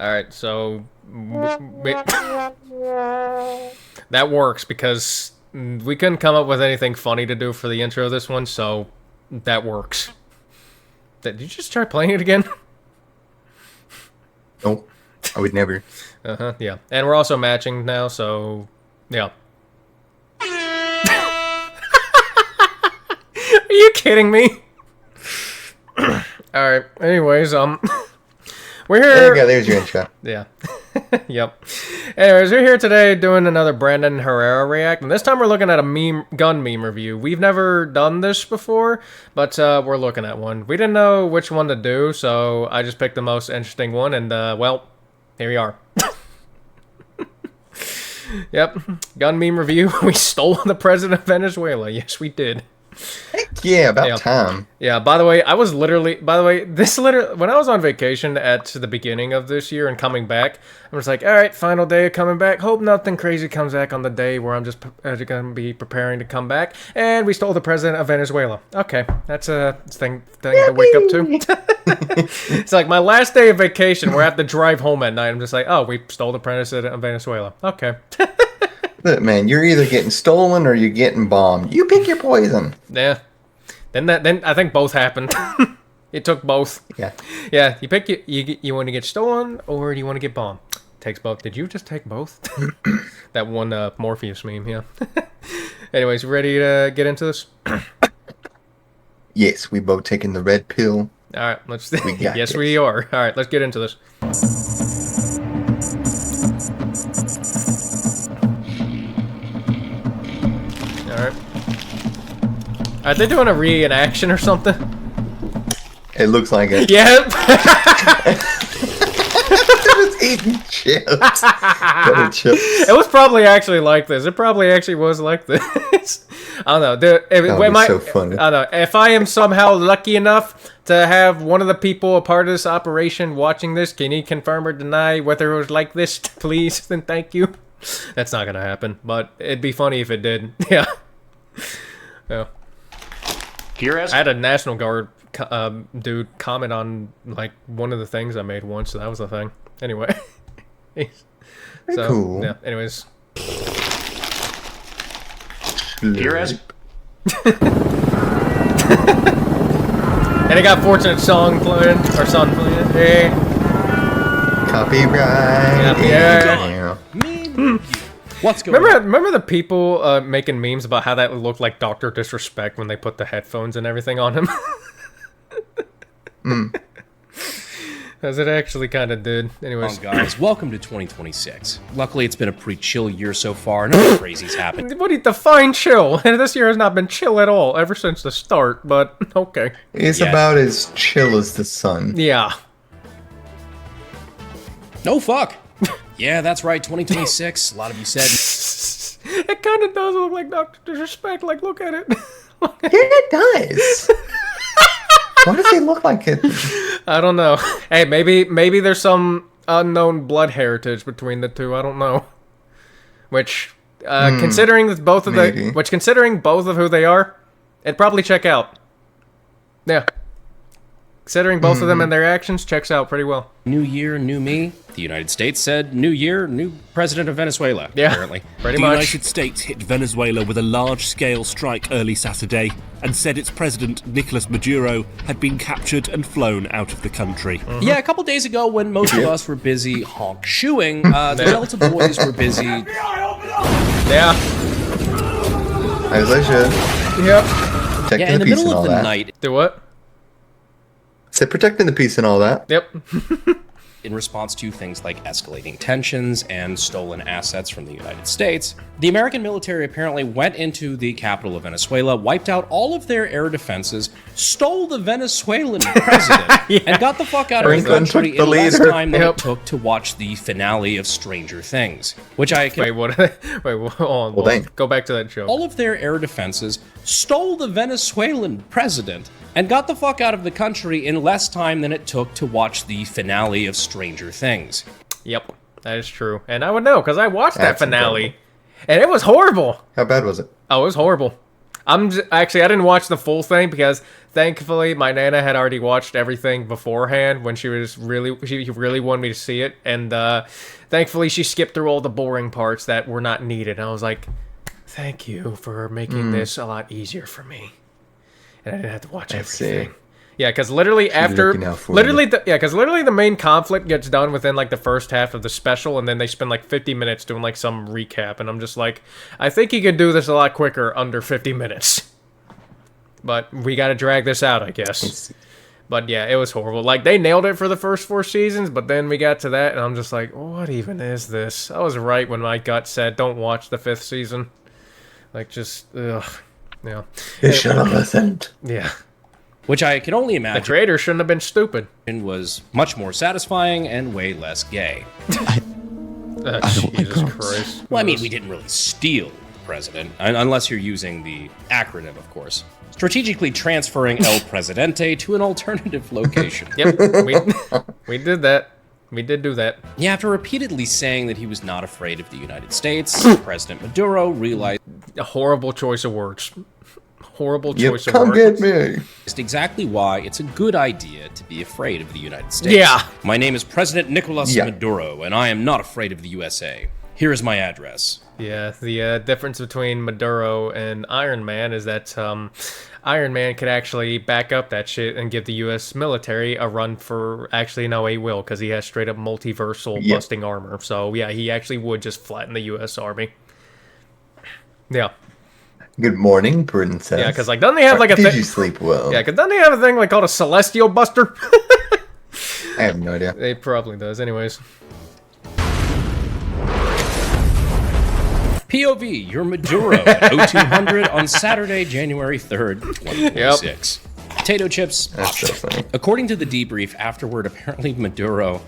Alright, so... that works, because we couldn't come up with anything funny to do for the intro of this one, so that works. Did you just try playing it again? Nope. I would never. Uh-huh, yeah. And we're also matching now, so... yeah. Are you kidding me? Alright, anyways, we're here... There you go, there's your intro. Yeah. Yep. Anyways, we're here today doing another Brandon Herrera react, and this time we're looking at a gun meme review. We've never done this before, but we're looking at one. We didn't know which one to do, so I just picked the most interesting one, and well, here we are. Yep, gun meme review. We stole the president of Venezuela. Yes, we did. Heck yeah, about time. Yeah, by the way, when I was on vacation at the beginning of this year and coming back, I was like, all right, final day of coming back. Hope nothing crazy comes back on the day where I'm just going to be preparing to come back. And we stole the president of Venezuela. Okay, that's a thing to wake up to. It's like my last day of vacation where I have to drive home at night. I'm just like, oh, we stole the president of Venezuela. Okay. Look, man, you're either getting stolen or you're getting bombed. You pick your poison. Yeah. Then I think both happened. It took both. Yeah. Yeah, you pick you want to get stolen or do you want to get bombed? Takes both. Did you just take both? That one Morpheus meme, yeah. Anyways, ready to get into this? Yes, we both taking the red pill. All right, let's yes, we are. All right, let's get into this. Are they doing a reenaction or something? It looks like it. Yep. They're just eating chips. It was probably actually like this. It probably actually was like this. I don't know. That so funny. I don't know. If I am somehow lucky enough to have one of the people a part of this operation watching this, can you confirm or deny whether it was like this, please? Then thank you. That's not gonna happen, but it'd be funny if it did. Yeah. Yeah. I had a National Guard dude comment on like one of the things I made once, so that was the thing. Anyway, so cool. Yeah. Anyways, Here as and it got Fortunate Song playing or Son playing. Hey, copyright. Yeah. What's going on? Remember the people making memes about how that looked like Dr. Disrespect when they put the headphones and everything on him? As it actually kind of did. Anyways. Guys, welcome to 2026. Luckily, it's been a pretty chill year so far. No crazies happened. What do you define chill? This year has not been chill at all ever since the start, but okay. It's about as chill as the sun. Yeah. No fuck. Yeah, that's right, 2026. A lot of you said... It kind of does look like Dr. Disrespect. Like, look at it. Yeah, it does. Why does he look like it? I don't know. Hey, maybe there's some unknown blood heritage between the two. I don't know. Which, considering both of who they are, it'd probably check out. Yeah. Considering both of them and their actions, checks out pretty well. New year, new me. The United States said, new year, new president of Venezuela, yeah, apparently. Pretty the much. United States hit Venezuela with a large-scale strike early Saturday and said its president, Nicolas Maduro, had been captured and flown out of the country. Yeah, a couple days ago when most of us were busy honk-shooing, the Delta boys were busy... Yeah. As I should. Yep. Protecting Yeah, in the peace middle and of all the that. night... Do what? Said protecting the peace and all that. Yep. In response to things like escalating tensions and stolen assets from the United States, the American military apparently went into the capital of Venezuela, wiped out all of their air defenses, stole the Venezuelan president, and got the fuck out of the country in less time than it took to watch the finale of Stranger Things. Which I can... Wait, what? Wait, hold on. Go back to that show. All of their air defenses, stole the Venezuelan president, and got the fuck out of the country in less time than it took to watch the finale of Stranger Things. Yep, that is true. And I would know, because I watched that That's finale. incredible. And it was horrible. How bad was it? Oh, it was horrible. Actually, I didn't watch the full thing because thankfully my Nana had already watched everything beforehand when she really wanted me to see it, and thankfully she skipped through all the boring parts that were not needed. And I was like, thank you for making this a lot easier for me, and I didn't have to watch everything. Yeah, because literally the main conflict gets done within like the first half of the special, and then they spend like 50 minutes doing like some recap, and I'm just like, I think you could do this a lot quicker under 50 minutes. But we got to drag this out, I guess. But yeah, it was horrible. Like, they nailed it for the first 4 seasons, but then we got to that, and I'm just like, what even is this? I was right when my gut said, don't watch the 5th season. Like, just, ugh. Yeah. You should have listened. Yeah. Which I can only imagine the creator shouldn't have been stupid. Was much more satisfying and way less gay. Jesus Christ. Well, I mean, we didn't really steal the president, unless you're using the acronym, of course. Strategically transferring El Presidente to an alternative location. Yep, we did that. We did do that. Yeah, after repeatedly saying that he was not afraid of the United States, President Maduro realized... A horrible choice of words. Horrible choice of words. Come get me. Exactly why it's a good idea to be afraid of the United States. Yeah. My name is President Nicolas Maduro, and I am not afraid of the USA. Here is my address. Yeah, the difference between Maduro and Iron Man is that Iron Man could actually back up that shit and give the U.S. military a run for... Actually, no, he will, because he has straight-up multiversal busting armor. So, yeah, he actually would just flatten the U.S. Army. Yeah. Good morning, princess. Yeah, because, like, doesn't he have, like, a thing... Did you sleep well? Yeah, because doesn't he have a thing, like, called a Celestial Buster? I have no idea. He probably does, anyways. POV, you're Maduro at 0200 on Saturday, January 3rd, 2026. Yep. Potato chips. That's so funny. According to the debrief afterward, apparently Maduro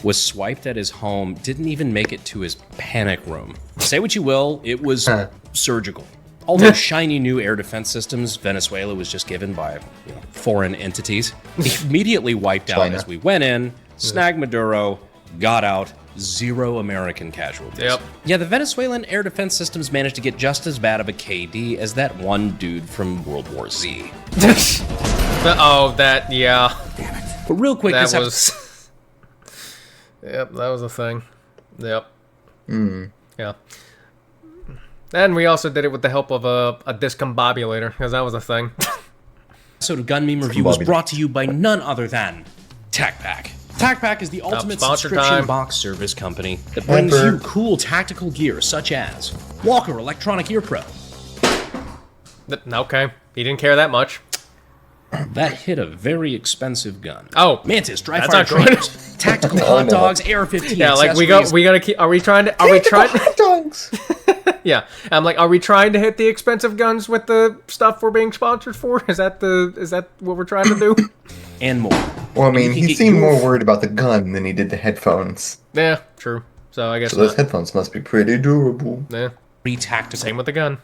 was swiped at his home, didn't even make it to his panic room. Say what you will, it was surgical. All those shiny new air defense systems Venezuela was just given by foreign entities, immediately wiped out as we went in, snagged Maduro, got out, 0 American casualties. Yep. Yeah, the Venezuelan air defense systems managed to get just as bad of a KD as that one dude from World War Z. Oh, that, yeah. Damn it. But real quick, that was... Yep, that was a thing. Yep. Yeah. And we also did it with the help of a discombobulator, because that was a thing. So the Gun Meme Review was brought to you by none other than TacPack. TacPack is the ultimate subscription box service company that brings you cool tactical gear such as Walker Electronic Ear Pro. Okay, he didn't care that much. That hit a very expensive gun. Oh, Mantis, dry fire trainers, tactical hot dogs, AR-15. Yeah, like we gotta keep. Are we trying to? Hot dogs. Yeah, I'm like, are we trying to hit the expensive guns with the stuff we're being sponsored for? Is that what we're trying to do? And more. Well, I mean, he seemed more worried about the gun than he did the headphones. Yeah, true. So I guess those headphones must be pretty durable. Yeah. Tactical. Same with the gun.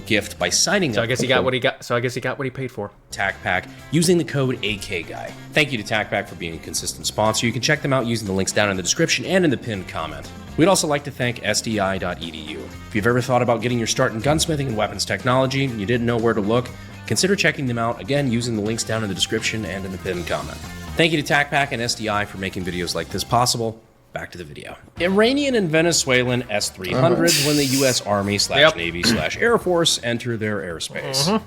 Gift by signing up. So I guess he got what he got. So I guess he got what he paid for. TacPack using the code AKGuy. Thank you to TacPack for being a consistent sponsor. You can check them out using the links down in the description and in the pinned comment. We'd also like to thank SDI.edu. If you've ever thought about getting your start in gunsmithing and weapons technology and you didn't know where to look, consider checking them out, again, using the links down in the description and in the pinned comment. Thank you to TacPack and SDI for making videos like this possible. Back to the video. Iranian and Venezuelan S-300s when the U.S. Army / Navy / Air Force enter their airspace.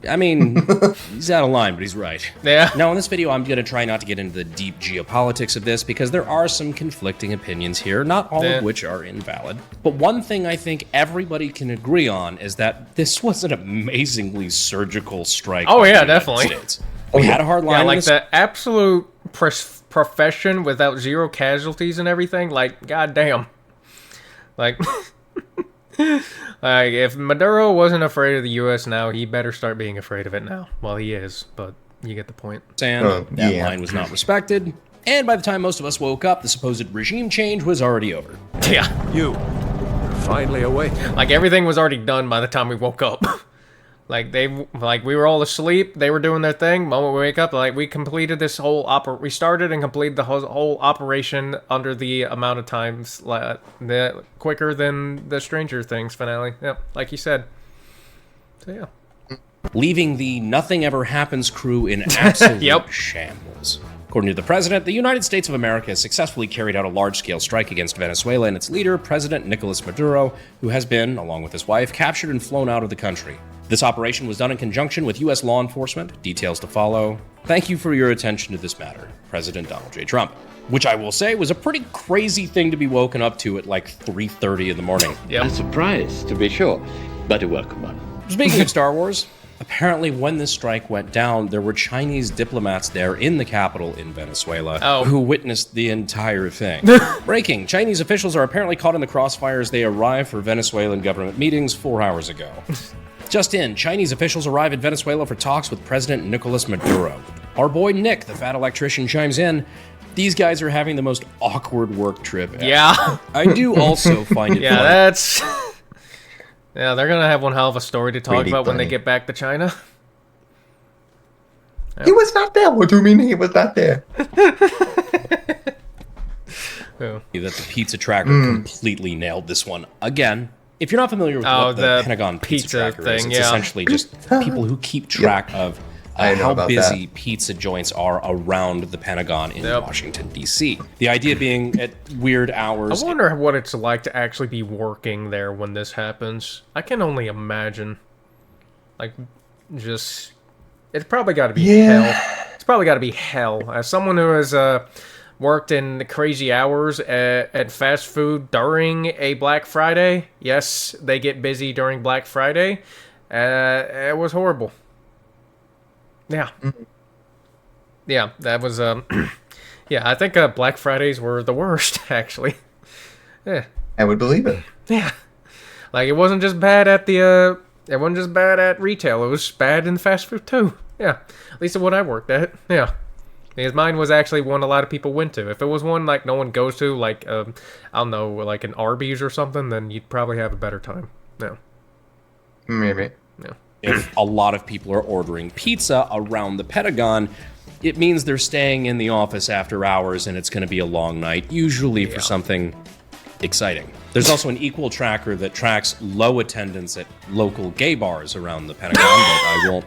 I mean, he's out of line, but he's right. Yeah. Now, in this video, I'm going to try not to get into the deep geopolitics of this because there are some conflicting opinions here, not all of which are invalid. But one thing I think everybody can agree on is that this was an amazingly surgical strike. Oh, yeah, definitely. We had a hard line. Yeah, like the absolute profession without 0 casualties and everything. Like, goddamn. Like... Like, if Maduro wasn't afraid of the U.S. now, he better start being afraid of it now. Well, he is, but you get the point. And that line was not respected, and by the time most of us woke up, the supposed regime change was already over. Yeah. You're finally awake. Like, everything was already done by the time we woke up. Like, we were all asleep, they were doing their thing. Moment we wake up, like, we completed this whole we started and completed the whole operation under the amount of times, quicker than the Stranger Things finale. Yep, like you said. So yeah. Leaving the Nothing Ever Happens crew in absolute Yep. shambles. According to the president, the United States of America has successfully carried out a large-scale strike against Venezuela and its leader, President Nicolas Maduro, who has been, along with his wife, captured and flown out of the country. This operation was done in conjunction with U.S. law enforcement. Details to follow. Thank you for your attention to this matter, President Donald J. Trump. Which I will say was a pretty crazy thing to be woken up to at like 3:30 in the morning. Yep. A surprise, to be sure, but a welcome one. Speaking of Star Wars, apparently when this strike went down, there were Chinese diplomats there in the capital in Venezuela who witnessed the entire thing. Breaking, Chinese officials are apparently caught in the crossfire as they arrived for Venezuelan government meetings 4 hours ago. Just in, Chinese officials arrive in Venezuela for talks with President Nicolas Maduro. Our boy Nick, the fat electrician, chimes in. These guys are having the most awkward work trip ever. Yeah. I do also find it Yeah, funny. that's... Yeah, they're gonna have one hell of a story to talk Pretty about when they funny. get back to China. He was not there. What do you mean he was not there? That the pizza tracker completely nailed this one again. If you're not familiar with what the the Pentagon pizza tracker is, thing, it's yeah. essentially just people who keep track of I know how about busy pizza joints are around the Pentagon in Washington, D.C. The idea being at weird hours. I wonder what it's like to actually be working there when this happens. I can only imagine. Like, just... It's probably got to be hell. It's probably got to be hell. As someone who has worked in crazy hours at fast food during a Black Friday, yes, they get busy during Black Friday. It was horrible. Yeah. Yeah, that was... yeah, I think Black Fridays were the worst, actually. Yeah. I would believe it. Yeah. Like, it wasn't just bad at the, it wasn't just bad at retail. It was bad in fast food, too. Yeah. At least at what I worked at. Yeah. Because mine was actually one a lot of people went to. If it was one, like, no one goes to, like, I don't know, like an Arby's or something, then you'd probably have a better time. No. Maybe. No. If a lot of people are ordering pizza around the Pentagon, it means they're staying in the office after hours and it's going to be a long night, usually for something exciting. There's also an equal tracker that tracks low attendance at local gay bars around the Pentagon, but I won't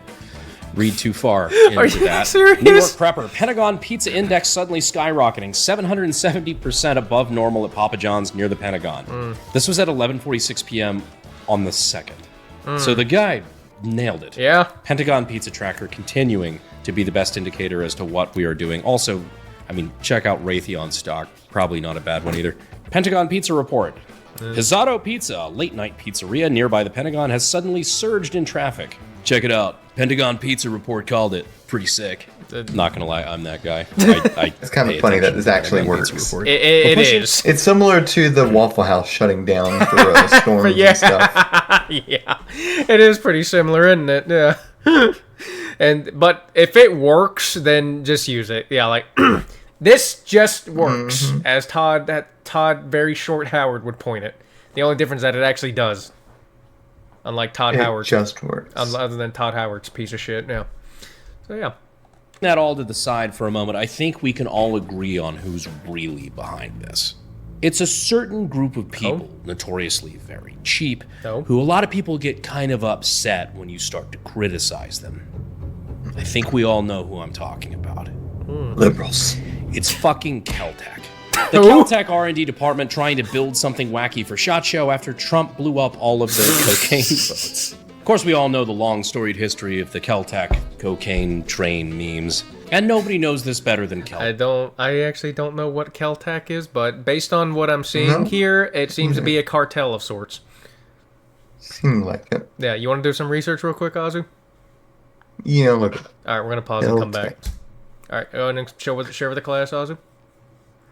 read too far into Are you that. serious? New York Prepper, Pentagon Pizza Index suddenly skyrocketing, 770% above normal at Papa John's near the Pentagon. This was at 11:46 p.m. on the 2nd. So the guy nailed it. Yeah. Pentagon Pizza Tracker continuing to be the best indicator as to what we are doing. Also, I mean, check out Raytheon stock. Probably not a bad one either. Pentagon Pizza Report. Pizzato Pizza, a late-night pizzeria nearby the Pentagon, has suddenly surged in traffic. Check it out. Pentagon Pizza Report called it. Pretty sick. Not gonna lie, I'm that guy. It's kind of funny that this actually works. It is. It's similar to the Waffle House shutting down for storms and stuff. Yeah. It is pretty similar, isn't it? Yeah. But if it works, then just use it. Yeah, like... This just works, as Todd Very Short Howard would point it. The only difference is that it actually does. Unlike Todd Howard. It just works. Other than Todd Howard's piece of shit, yeah. So, yeah. That all to the side for a moment, I think we can all agree on who's really behind this. It's a certain group of people, notoriously very cheap, who a lot of people get kind of upset when you start to criticize them. I think we all know who I'm talking about. Liberals. It's fucking Caltech. The Caltech R&D department trying to build something wacky for SHOT Show after Trump blew up all of the cocaine boats. Of course, we all know the long storied history of the Caltech cocaine train memes. And nobody knows this better than Caltech. I actually don't know what Caltech is, but based on what I'm seeing here, it seems to be a cartel of sorts. Seemed like it. Yeah, you want to do some research real quick, Azu? You know, look. Alright, we're going to pause and come back. Alright, go ahead and share with the class, Azu.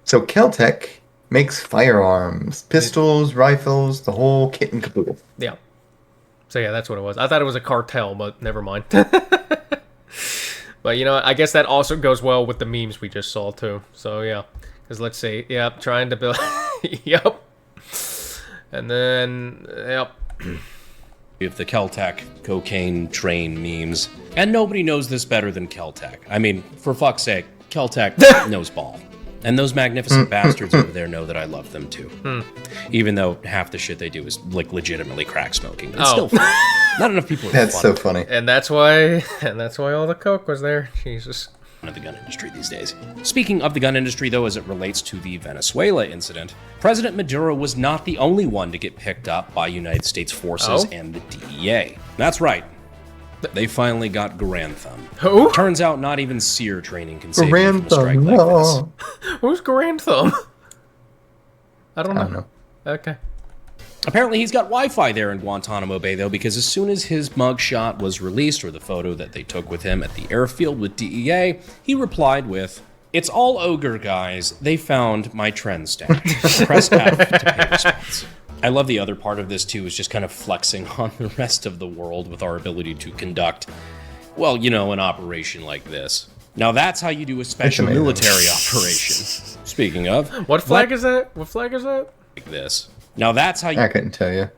So Caltech makes firearms, pistols, rifles, the whole kit and caboodle. Yeah. So yeah, that's what it was. I thought it was a cartel, but never mind. But you know, I guess that also goes well with the memes we just saw too. So yeah, because let's see. Yep, trying to build. Yep. And then, yep. Of the Caltech cocaine train memes. And nobody knows this better than Caltech. I mean, for fuck's sake, Caltech knows ball. And those magnificent bastards over there know that I love them too. Even though half the shit they do is like legitimately crack smoking. But it's still fun. Not enough people are That's fun so funny. And that's why all the coke was there. Jesus. of the gun industry these days. Speaking of the gun industry, though, as it relates to the Venezuela incident, President Maduro was not the only one to get picked up by United States forces and the DEA. That's right. They finally got Grantham. Who? Turns out not even seer training can save you from a strike like this. Who's Grantham? I don't know. I don't know. Okay. Apparently he's got Wi-Fi there in Guantanamo Bay, though, because as soon as his mugshot was released, or the photo that they took with him at the airfield with DEA, he replied with, "It's all ogre, guys. They found my trend stash. Press F to pay respects." I love the other part of this, too, is just kind of flexing on the rest of the world with our ability to conduct, well, you know, an operation like this. Now that's how you do a special military operation. Speaking of... What flag is that? What flag is that? Like this. Now that's how I couldn't tell you.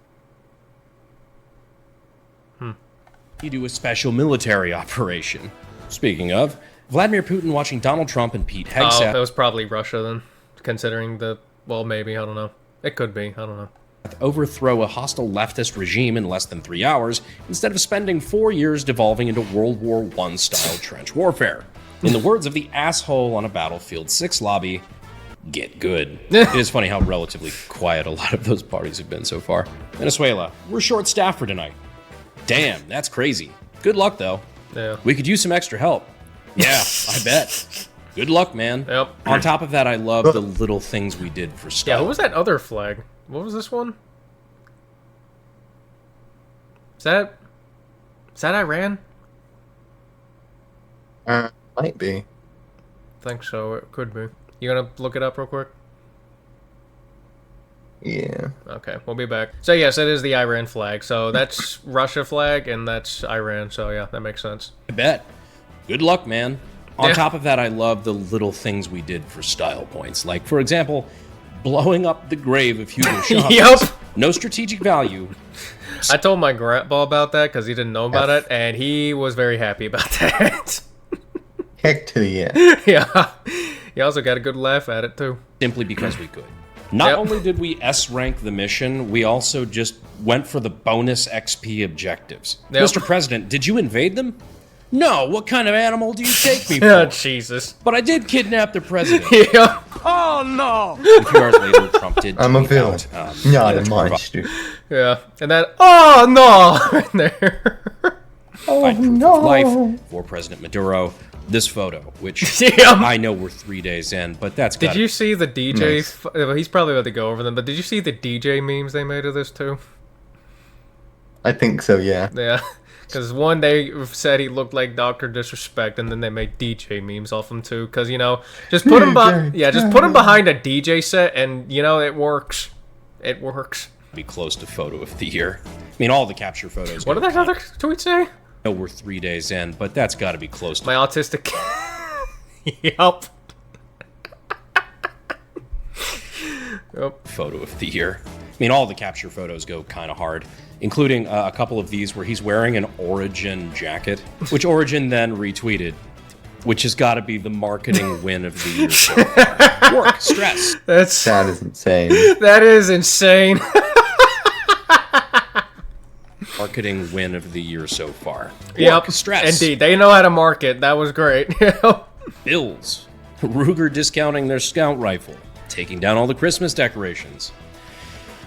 you do a special military operation. Speaking of, Vladimir Putin watching Donald Trump and Pete Oh, Hegseth that was probably Russia then, considering the... Well, maybe. I don't know. It could be. I don't know. overthrow a hostile leftist regime in less than 3 hours, instead of spending 4 years devolving into World War I style trench warfare. In the words of the asshole on a Battlefield 6 lobby, get good. It is funny how relatively quiet a lot of those parties have been so far. Venezuela, we're short-staffed for tonight. Damn, that's crazy. Good luck, though. Yeah. We could use some extra help. Yeah, I bet. Good luck, man. Yep. On top of that, I love the little things we did for Yeah, style. what was that other flag? What was this one? Is that Iran? Might be. I think so. It could be. You gonna look it up real quick? Yeah. Okay, we'll be back. So yes, it is the Iran flag. So that's Russia flag and that's Iran. So yeah, that makes sense. I bet. Good luck, man. On Yeah. top of that, I love the little things we did for style points. Like, for example, blowing up the grave of Hugo Chavez. Yup. No strategic value. I told my grandpa about that because he didn't know about it, and he was very happy about that. Heck to the yeah. Yeah. He also got a good laugh at it too. Simply because we could. Not Yep. only did we S-rank the mission, we also just went for the bonus XP objectives. Yep. Mr. President, did you invade them? No, what kind of animal do you take me Oh, for? Jesus. But I did kidnap the president. Yeah. A few hours later, Trump did I'm a tweet villain. out, Not a to monster. Yeah. And then, oh no! Right there. provide proof of life for President Maduro. This photo, which Yeah. I know we're 3 days in, but that's Did gotta you see the DJ? Nice. Well, he's probably about to go over them, but did you see the DJ memes they made of this too? I think so, yeah. Yeah. Because one, they said he looked like Dr. Disrespect, and then they made DJ memes off him too. Because, you know, just put him just put him behind a DJ set, and, you know, it works. It works. be close to photo of the year. I mean, all the capture photos. What did that other tweet say? I know we're 3 days in, but that's got to be close to My autistic. Yup. Yep. photo of the year. I mean, all the capture photos go kind of hard, including a couple of these where he's wearing an Origin jacket, which Origin then retweeted, which has got to be the marketing win of the year. So far. Work, stress. That is insane. That is insane. Marketing win of the year so far. Yep. Work, stress. Indeed, they know how to market. That was great. Bills. Ruger discounting their scout rifle. Taking down all the Christmas decorations.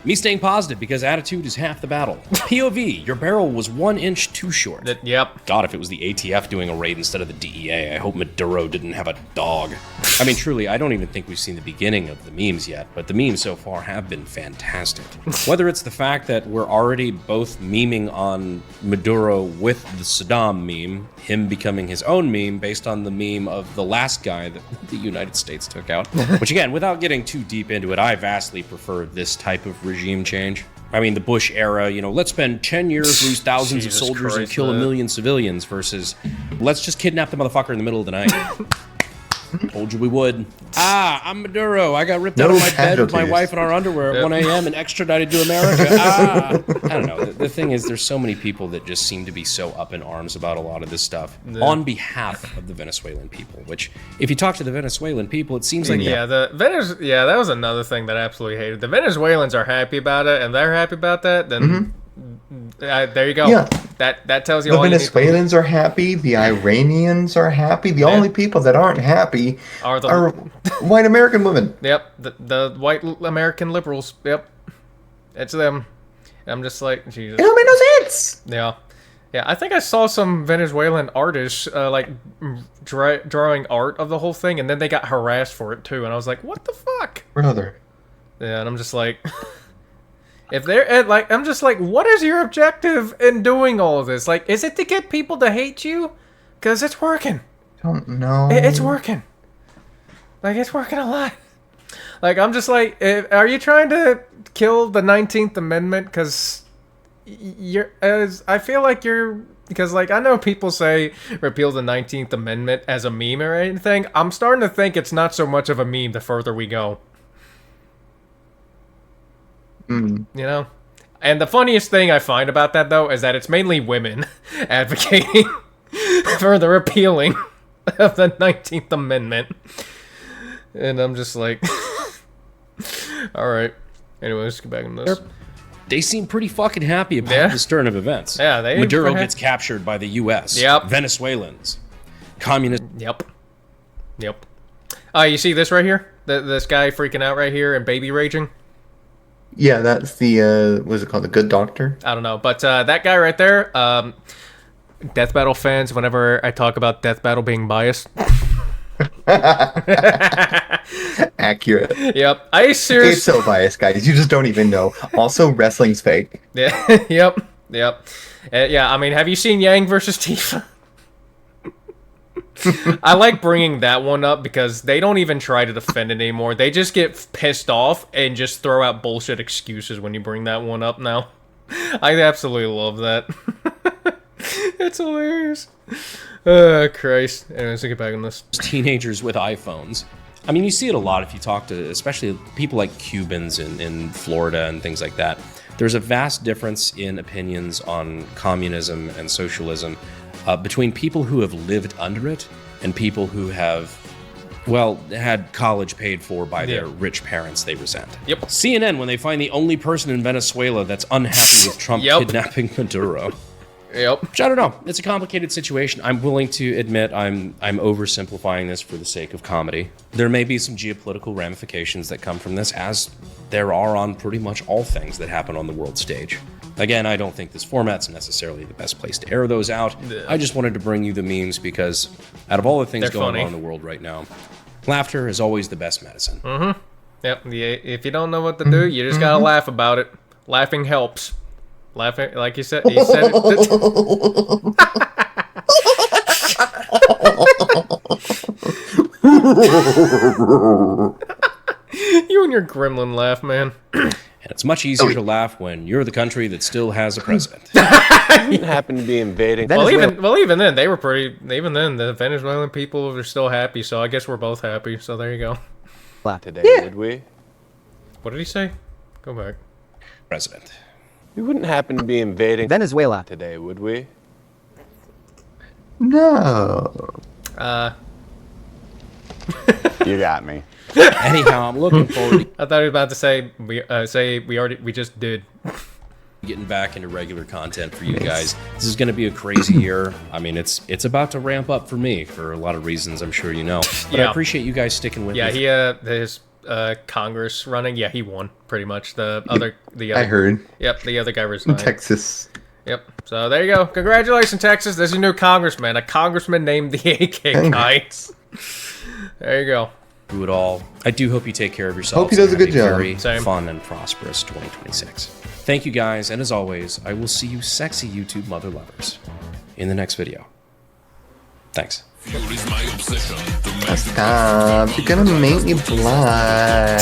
Me staying positive because attitude is half the battle. POV, your barrel was 1 inch too short. Yep. God, if it was the ATF doing a raid instead of the DEA, I hope Maduro didn't have a dog. I mean, truly, I don't even think we've seen the beginning of the memes yet, but the memes so far have been fantastic. Whether it's the fact that we're already both memeing on Maduro with the Saddam meme, him becoming his own meme based on the meme of the last guy that the United States took out. Which again, without getting too deep into it, I vastly prefer this type of regime change. I mean, the Bush era, you know, let's spend 10 years, lose thousands Jesus of soldiers, and Christ, kill man. 1 million civilians versus let's just kidnap the motherfucker in the middle of the night. Told you we would. I'm Maduro. I got ripped out of my bed with my casualties. wife in our underwear at 1 a.m. and extradited to America. I don't know. The thing is, there's so many people that just seem to be so up in arms about a lot of this stuff on behalf of the Venezuelan people, which, if you talk to the Venezuelan people, it seems like... that was another thing that I absolutely hated. The Venezuelans are happy about it, and they're happy about that, then... there you go. Yeah. That tells you The all Venezuelans are happy. The Iranians are happy. The only people that aren't happy are white American women. Yep, the white American liberals. Yep, it's them. I'm just like, Jesus. It don't make no sense. Yeah. I think I saw some Venezuelan artists drawing art of the whole thing, and then they got harassed for it too. And I was like, what the fuck? Brother. Yeah, and I'm just like, if they're like, I'm just like, what is your objective in doing all of this? Like, is it to get people to hate you? Because it's working. Don't know. It's working. Like, it's working a lot. Like, I'm just like, are you trying to kill the 19th Amendment? Because I feel like because, like, I know people say repeal the 19th Amendment as a meme or anything. I'm starting to think it's not so much of a meme the further we go. You know? And the funniest thing I find about that, though, is that it's mainly women advocating for the repealing of the 19th Amendment. And I'm just like, alright. Anyway, let's get back into this. They seem pretty fucking happy about this turn of events. Yeah, Maduro gets captured by the U.S. Yep. Venezuelans. Communist. Yep. You see this right here? This guy freaking out right here and baby raging? Yeah, that's the, what is it called? The Good Doctor? I don't know. But that guy right there, Death Battle fans, whenever I talk about Death Battle being biased. Accurate. Yep. I seriously... It's so biased, guys. You just don't even know. Also, wrestling's fake. Yeah. Yep. Yeah, I mean, have you seen Yang versus Tifa? I like bringing that one up because they don't even try to defend it anymore. They just get pissed off and just throw out bullshit excuses when you bring that one up now. I absolutely love that. It's hilarious. Oh, Christ. Anyways, let's get back on this. Teenagers with iPhones. I mean, you see it a lot if you talk to, especially people like Cubans in Florida and things like that. There's a vast difference in opinions on communism and socialism between people who have lived under it and people who have, well, had college paid for by their rich parents they resent. Yep. CNN, when they find the only person in Venezuela that's unhappy with Trump kidnapping Maduro. Yep. Which, I don't know. It's a complicated situation. I'm willing to admit I'm oversimplifying this for the sake of comedy. There may be some geopolitical ramifications that come from this, as there are on pretty much all things that happen on the world stage. Again, I don't think this format's necessarily the best place to air those out. Yeah. I just wanted to bring you the memes because out of all the things going on in the world right now, laughter is always the best medicine. Mm-hmm. Yep. If you don't know what to do, you just gotta laugh about it. Laughing helps. Laughing, like you said it. You and your gremlin laugh, man. And it's much easier to laugh when you're the country that still has a president. Didn't happen to be invading. Even then, they were pretty. Even then, the Venezuelan people were still happy. So I guess we're both happy. So there you go. Today, would we? What did he say? Go back. President. We wouldn't happen to be invading Venezuela today, would we? No. You got me. Anyhow, I'm looking forward to I thought he was about to say we just did. Getting back into regular content for you guys. This is going to be a crazy year. I mean, it's about to ramp up for me for a lot of reasons, I'm sure you know. But I appreciate you guys sticking with me. Yeah, his Congress running. Yeah, he won pretty much. The other. I heard. Yep, the other guy resigned. Texas. Yep. So there you go. Congratulations, Texas. There's your new congressman. A congressman named the AK guy. There you go. Do it all. I do hope you take care of yourself. Hope he does a good job. Very fun and prosperous 2026. Thank you guys, and as always, I will see you sexy YouTube mother lovers in the next video. Thanks. Stop. You're gonna make me blind.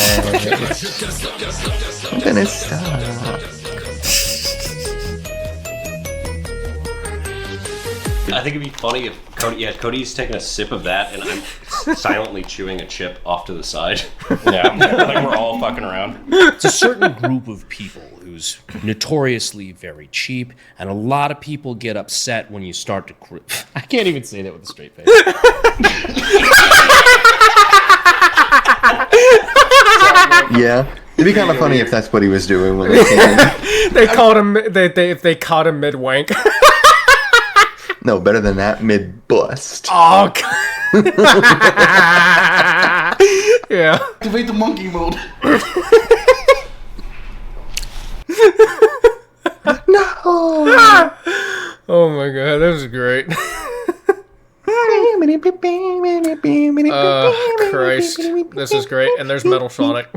I'm gonna stop. I think it'd be funny if Cody's taking a sip of that and I'm silently chewing a chip off to the side. Yeah, like we're all fucking around. It's a certain group of people who's notoriously very cheap, and a lot of people get upset when you start to... I can't even say that with a straight face. Yeah. It'd be kind of funny if that's what he was doing when they came in. They called him. If they caught him mid wank. No, better than that, mid-bust. Oh, God. Yeah. Activate the monkey mode. No! Oh my God, this is great. Christ, this is great. And there's Metal Sonic.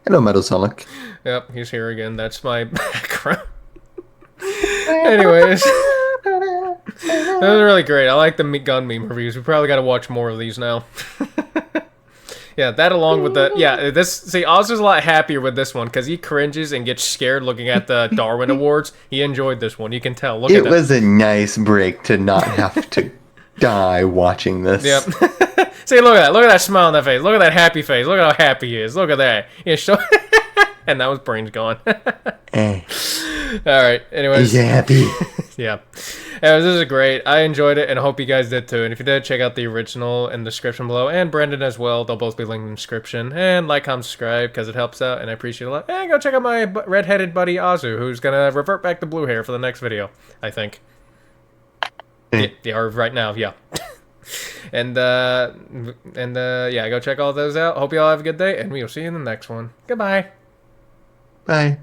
Hello, Metal Sonic. Yep, he's here again. That's my background. Anyways. That was really great. I like the gun meme reviews. We probably got to watch more of these now. Yeah, that along with the... Yeah, this... See, Oz is a lot happier with this one because he cringes and gets scared looking at the Darwin Awards. He enjoyed this one. You can tell. Look at It that. was a nice break to not have to die watching this. Yep. See, look at that. Look at that smile on that face. Look at that happy face. Look at how happy he is. Look at that. Yeah, and that was brains gone. All right. Anyways. He's happy. Yeah. Anyways, this is great. I enjoyed it, and I hope you guys did too. And if you did, check out the original in the description below, and Brandon as well. They'll both be linked in the description. And like, comment, subscribe, because it helps out, and I appreciate it a lot. And go check out my redheaded buddy Azu, who's gonna revert back to blue hair for the next video, I think. Yeah, or right now, yeah. And yeah, go check all those out. Hope you all have a good day, and we'll see you in the next one. Goodbye. Bye.